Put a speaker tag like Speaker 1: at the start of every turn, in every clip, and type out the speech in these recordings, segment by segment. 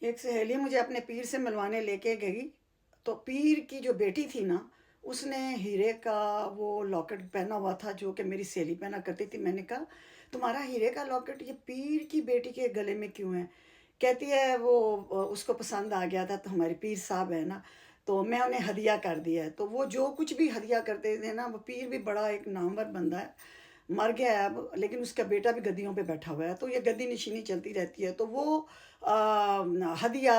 Speaker 1: एक सहेली मुझे अपने पीर से मिलवाने लेके गई। तो पीर की जो बेटी थी ना, उसने हीरे का वो लॉकेट पहना हुआ था जो कि मेरी सहेली पहना करती थी। मैंने कहा, तुम्हारा हीरे का लॉकेट ये पीर की बेटी के गले में क्यों है? कहती है वो उसको पसंद आ गया था, तो हमारे पीर साहब है ना, तो मैं उन्हें हदिया कर दिया है। तो वो जो कुछ भी हदिया करते थे ना, वो पीर भी बड़ा एक नामवर बंदा है, मर गया है अब, लेकिन उसका बेटा भी गद्दियों पे बैठा हुआ है, तो ये गद्दी नशीनी चलती रहती है। तो वो हदिया,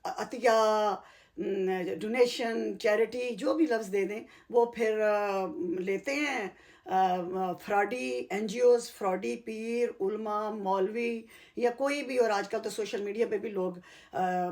Speaker 1: अतिया, डोनेशन, चैरिटी, जो भी लफ्ज़ दे दें, वो फिर लेते हैं फ्रॉडी एनजीओज, फ्रॉडी पीर, उल्मा, मौलवी या कोई भी। और आजकल तो सोशल मीडिया पे भी लोग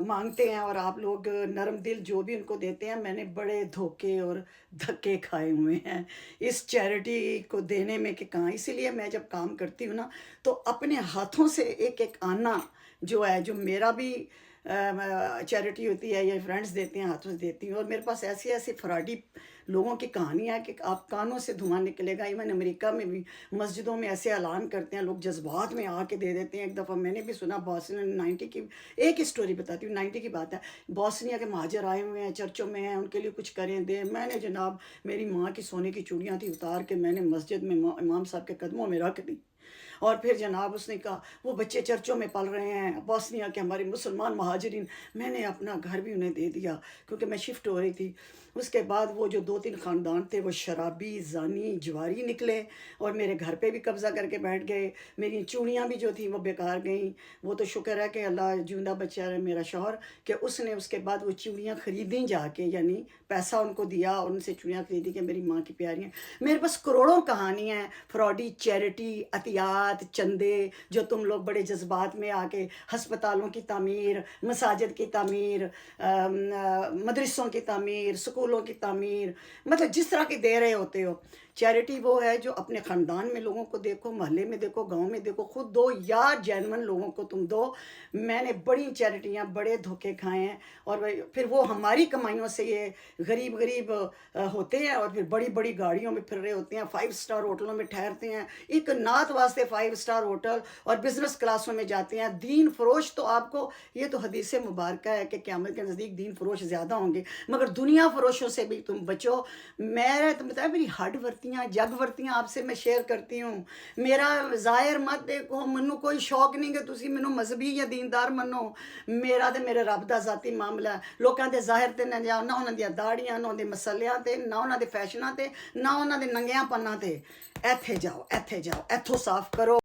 Speaker 1: मांगते हैं, और आप लोग नरम दिल जो भी उनको देते हैं। मैंने बड़े धोखे और धक्के खाए हुए हैं इस चैरिटी को देने में कि कहाँ। इसीलिए मैं जब काम करती हूँ ना, तो अपने हाथों से एक एक आना जो है, जो मेरा भी चैरिटी होती है, ये फ्रेंड्स देते हैं, हाथों से देती हूँ। और मेरे पास ऐसी ऐसी फराडी लोगों की कहानियाँ है कि आप कानों से धुआं निकलेगा। इवन अमेरिका में भी मस्जिदों में ऐसे ऐलान करते हैं, लोग जज्बात में आके दे देते हैं। एक दफ़ा मैंने भी सुना, बॉस्निया 90 की एक स्टोरी बताती हूँ, 90 की बात है। बॉस्निया के महाजर आए हुए हैं, चर्चों में हैं, उनके लिए कुछ करें दें। मैंने जनाब, मेरी माँ की सोने की चूड़ियाँ थी, उतार के मैंने मस्जिद में इमाम साहब के कदमों में रख दी। और फिर जनाब उसने कहा, वो बच्चे चर्चों में पल रहे हैं बॉस्निया के, हमारे मुसलमान महाजरीन। मैंने अपना घर भी उन्हें दे दिया क्योंकि मैं शिफ्ट हो रही थी। उसके बाद वो जो 2-3 ख़ानदान थे, वो शराबी, जानी, जवारी निकले और मेरे घर पे भी कब्ज़ा करके बैठ गए। मेरी चूड़ियाँ भी जो थी वो बेकार गईं। वो तो शुक्र है कि अल्लाह जिंदा बचा है मेरा शौहर, कि उसने उसके बाद वो चूड़ियाँ ख़रीदी जाके, यानी पैसा उनको दिया और उनसे चूड़ियाँ ख़रीदी कि मेरी माँ की प्यारियाँ। मेरे पास करोड़ों कहानियाँ हैं, फ्रॉडी चैरिटी, अतियात, चंदे, जो तुम लोग बड़े जज्बात में आके हस्पतालों की तामीर, मसाजिद की तामीर, मदरसों की तामीर, स्कूलों की तामीर, मतलब जिस तरह के दे रहे होते हो। चैरिटी वो है जो अपने ख़ानदान में लोगों को देखो, मोहल्ले में देखो, गांव में देखो, खुद दो या जेन्युइन लोगों को तुम दो। मैंने बड़ी चैरिटियाँ, बड़े धोखे खाए हैं। और फिर वो हमारी कमाइयों से ये गरीब गरीब होते हैं, और फिर बड़ी बड़ी गाड़ियों में फिर रहे होते हैं, 5 स्टार होटलों में ठहरते हैं, एक नात वास्ते 5 स्टार होटल, और बिजनेस क्लासों में जाते हैं। दीन फरोश तो आपको, ये तो हदीस मुबारक है कि क़यामत के नज़दीक दीन फरोश ज़्यादा होंगे, मगर दुनिया फरोशों से भी तुम बचो। मैं तो बताया, मेरी हड वर्तियाँ, जग वर्तियाँ आपसे मैं शेयर करती हूँ। मेरा ज़ाहिर मत देखो, मैनू कोई शौक नहीं कि तुसी मैनू मजहबी या दीनदार मनो। मेरा तो मेरे रब दा ज़ाती मामला है। लोगों के ज़ाहिर ते ना जाओ, ना उन्होंने दी दाड़ियाँ, ना उन्होंने मसलियाँ ते, ना उन्होंने फैशनां ते, ना उन्होंने नंगियापन्ना ते। इत्थे जाओ, इत्थे जाओ, इत्थों साफ करो।